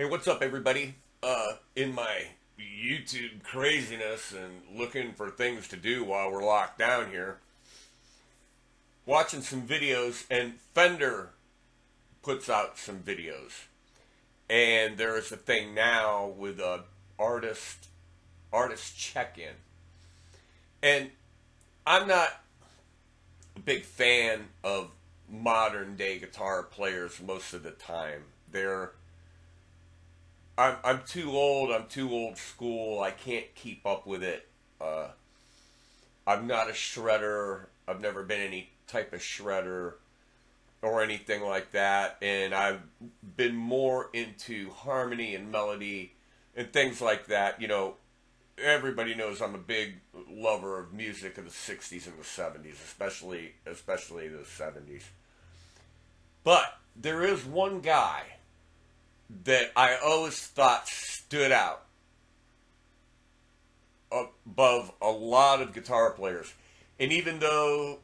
What's up, everybody? In my YouTube craziness and looking for things to do while we're locked down here, watching some videos, and Fender puts out some videos. And there is a thing now with a artist check-in. And I'm not a big fan of modern day guitar players most of the time. I'm too old. I'm too old school. I can't keep up with it. I'm not a shredder. I've never been any type of shredder or anything like that. And I've been more into harmony and melody and things like that. You know, everybody knows I'm a big lover of music of the 60s and the 70s, especially the 70s. But there is one guy that I always thought stood out above a lot of guitar players. And even though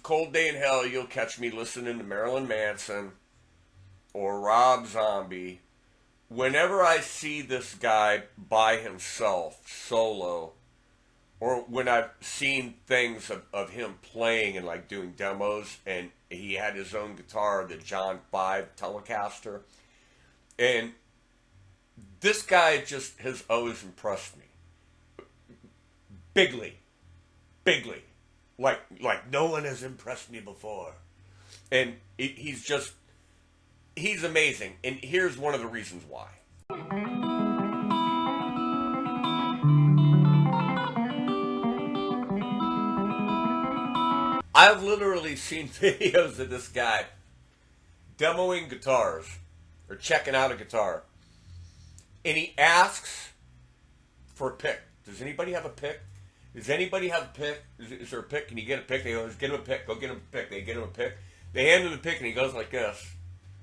Cold Day in Hell, you'll catch me listening to Marilyn Manson or Rob Zombie, whenever I see this guy by himself, solo, or when I've seen things of him playing and like doing demos, and he had his own guitar, the John 5 Telecaster, and this guy just has always impressed me. Bigly. Like no one has impressed me before. And he's amazing. And here's one of the reasons why. I've literally seen videos of this guy demoing guitars or checking out a guitar, and he asks for a pick. Does anybody have a pick? Does anybody have a pick? Is there a pick? Can you get a pick? They go, get him a pick. Go get him a pick. They get him a pick. They hand him the pick, and he goes like this.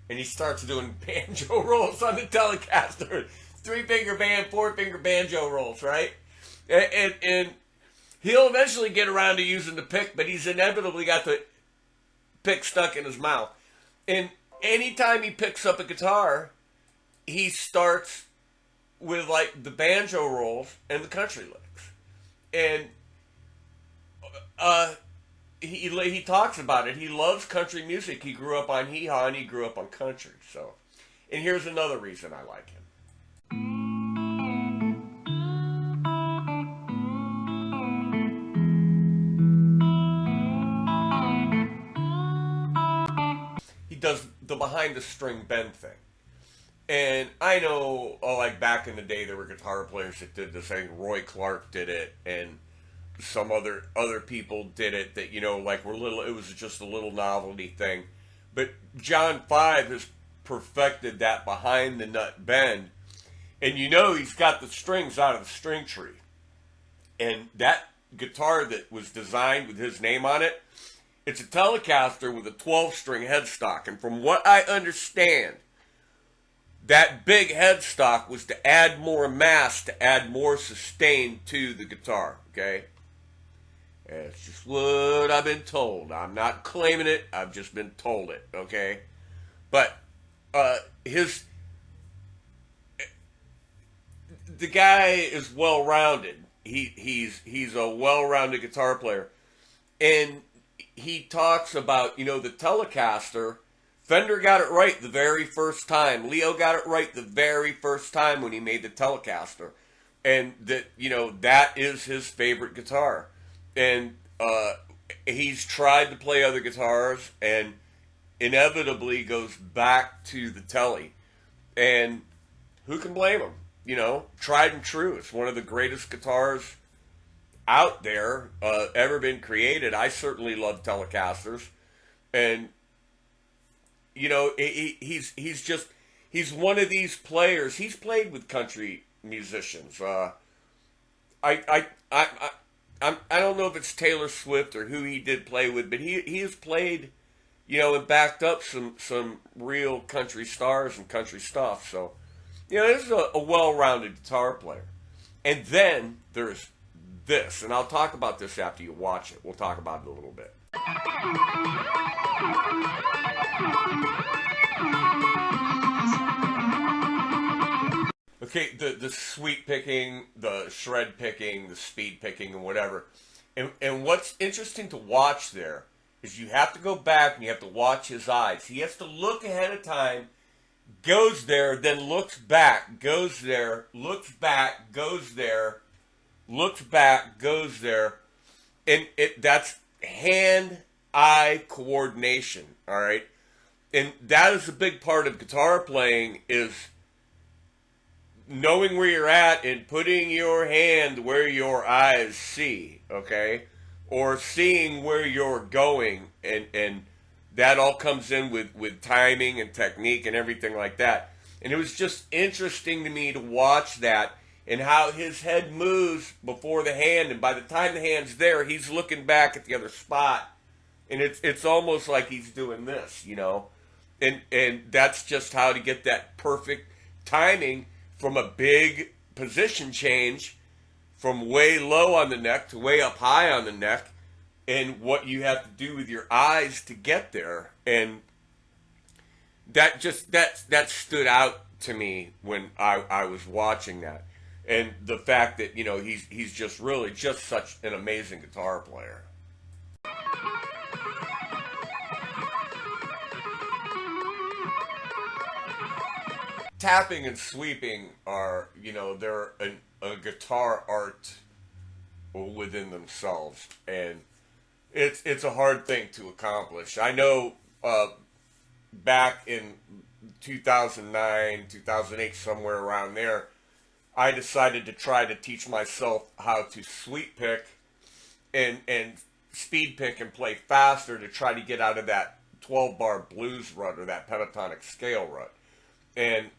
And he starts doing banjo rolls on the Telecaster. 3-finger band, 4-finger banjo rolls, right? And he'll eventually get around to using the pick, but he's inevitably got the pick stuck in his mouth. And anytime he picks up a guitar, he starts with like the banjo rolls and the country licks. And he talks about it. He loves country music. He grew up on hee-haw and he grew up on country. So, and here's another reason I like him. He does the behind the string bend thing. And I know, like back in the day, there were guitar players that did this thing. Roy Clark did it, and some other people did it that, you know, like it was just a little novelty thing. But John 5 has perfected that behind the nut bend. And you know he's got the strings out of the string tree. And that guitar that was designed with his name on it, it's a Telecaster with a 12-string headstock. And from what I understand, that big headstock was to add more mass, to add more sustain to the guitar, okay? It's just what I've been told. I'm not claiming it. I've just been told it, okay? But the guy is well-rounded. He's a well-rounded guitar player. And he talks about, you know, the Telecaster. Fender got it right the very first time. Leo got it right the very first time when he made the Telecaster. And that, you know, that is his favorite guitar. And he's tried to play other guitars and inevitably goes back to the Tele. And who can blame him? You know, tried and true. It's one of the greatest guitars out there ever been created. I certainly love Telecasters. And you know, he's one of these players. He's played with country musicians. I don't know if it's Taylor Swift or who he did play with, but he has played, you know, and backed up some real country stars and country stuff. So, you know, this is a well-rounded guitar player. And then there's this, and I'll talk about this after you watch it. We'll talk about it a little bit. Okay, the sweep picking, the shred picking, the speed picking, and whatever. And what's interesting to watch there is you have to go back and you have to watch his eyes. He has to look ahead of time, goes there, then looks back, goes there, looks back, goes there, looks back, goes there, and that's hand-eye coordination. All right, and that is a big part of guitar playing is knowing where you're at and putting your hand where your eyes see, okay? Or seeing where you're going, and that all comes in with timing and technique and everything like that. And it was just interesting to me to watch that and how his head moves before the hand, and by the time the hand's there, he's looking back at the other spot. And it's almost like he's doing this, you know? And that's just how to get that perfect timing from a big position change from way low on the neck to way up high on the neck, and what you have to do with your eyes to get there. And that stood out to me when I was watching that. And the fact that, you know, he's just really just such an amazing guitar player. Tapping and sweeping are, you know, they're a guitar art within themselves, and it's a hard thing to accomplish. I know back in 2009, 2008, somewhere around there, I decided to try to teach myself how to sweep pick and speed pick and play faster to try to get out of that 12-bar blues rut or that pentatonic scale rut. And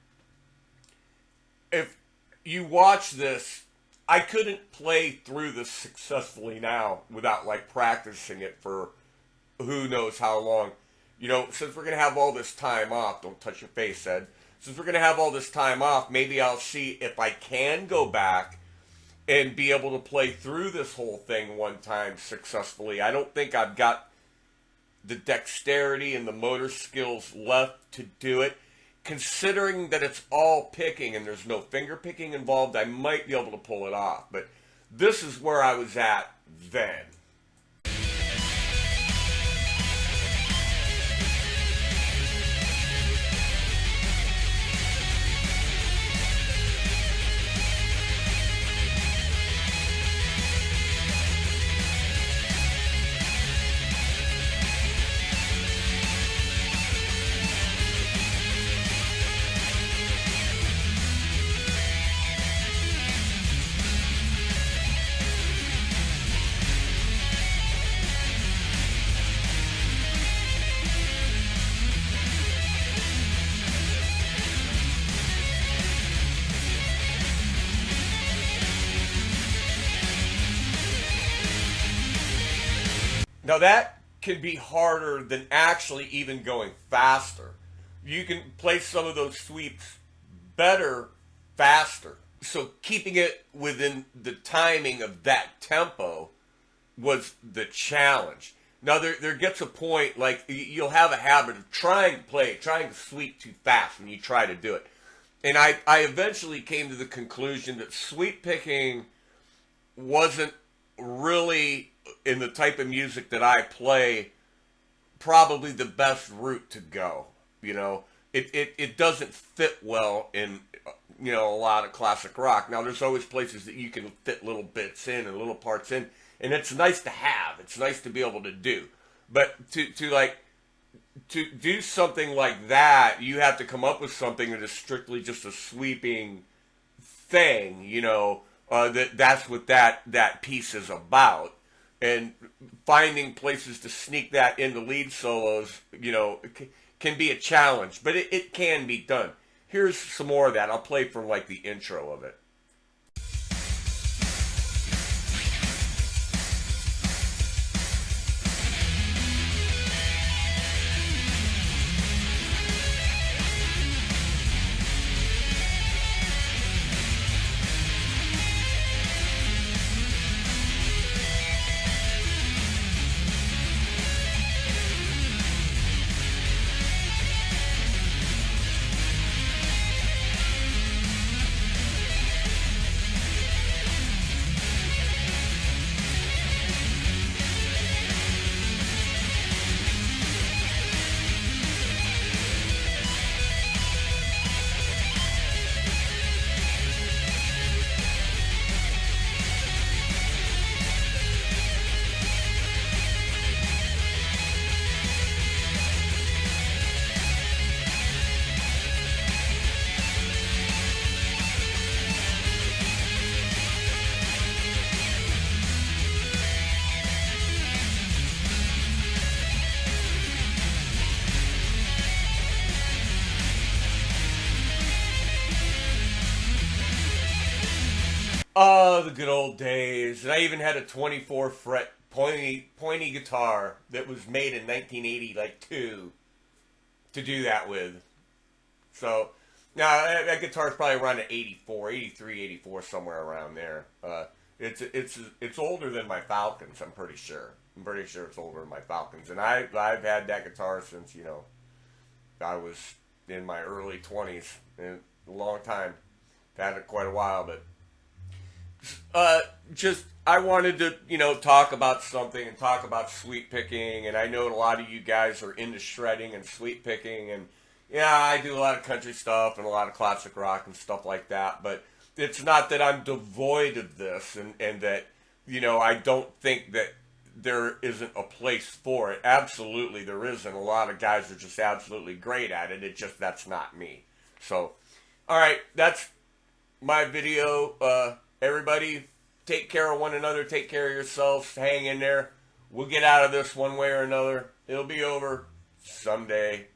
if you watch this, I couldn't play through this successfully now without like practicing it for who knows how long. You know, since we're going to have all this time off, don't touch your face, Ed. Since we're going to have all this time off, maybe I'll see if I can go back and be able to play through this whole thing one time successfully. I don't think I've got the dexterity and the motor skills left to do it. Considering that it's all picking and there's no finger picking involved, I might be able to pull it off. But this is where I was at then. Now that can be harder than actually even going faster. You can play some of those sweeps better faster. So keeping it within the timing of that tempo was the challenge. Now there gets a point like you'll have a habit of trying to sweep too fast when you try to do it. And I eventually came to the conclusion that sweep picking wasn't really, in the type of music that I play, probably the best route to go. You know, it doesn't fit well in, you know, a lot of classic rock. Now there's always places that you can fit little bits in and little parts in, and it's nice to have. It's nice to be able to do. But to do something like that, you have to come up with something that is strictly just a sweeping thing, you know, that's what that piece is about. And finding places to sneak that into lead solos, you know, can be a challenge, but it can be done. Here's some more of that. I'll play from like the intro of it. Oh, the good old days. And I even had a 24 fret pointy guitar that was made in 1980, like two, to do that with. So now that guitar is probably around an 84, 83, 84, somewhere around there. It's older than my Falcons. I'm pretty sure. I'm pretty sure it's older than my Falcons, and I've had that guitar since I was in my early 20s, and a long time. I've had it quite a while, but just I wanted to talk about something and talk about sweet picking, and I know a lot of you guys are into shredding and sweet picking, and yeah, I do a lot of country stuff and a lot of classic rock and stuff like that, but it's not that I'm devoid of this, and that I don't think that there isn't a place for it. Absolutely there is, and a lot of guys are just absolutely great at it. It just that's not me. So all right, that's my video. Everybody, take care of one another. Take care of yourselves. Hang in there. We'll get out of this one way or another. It'll be over someday.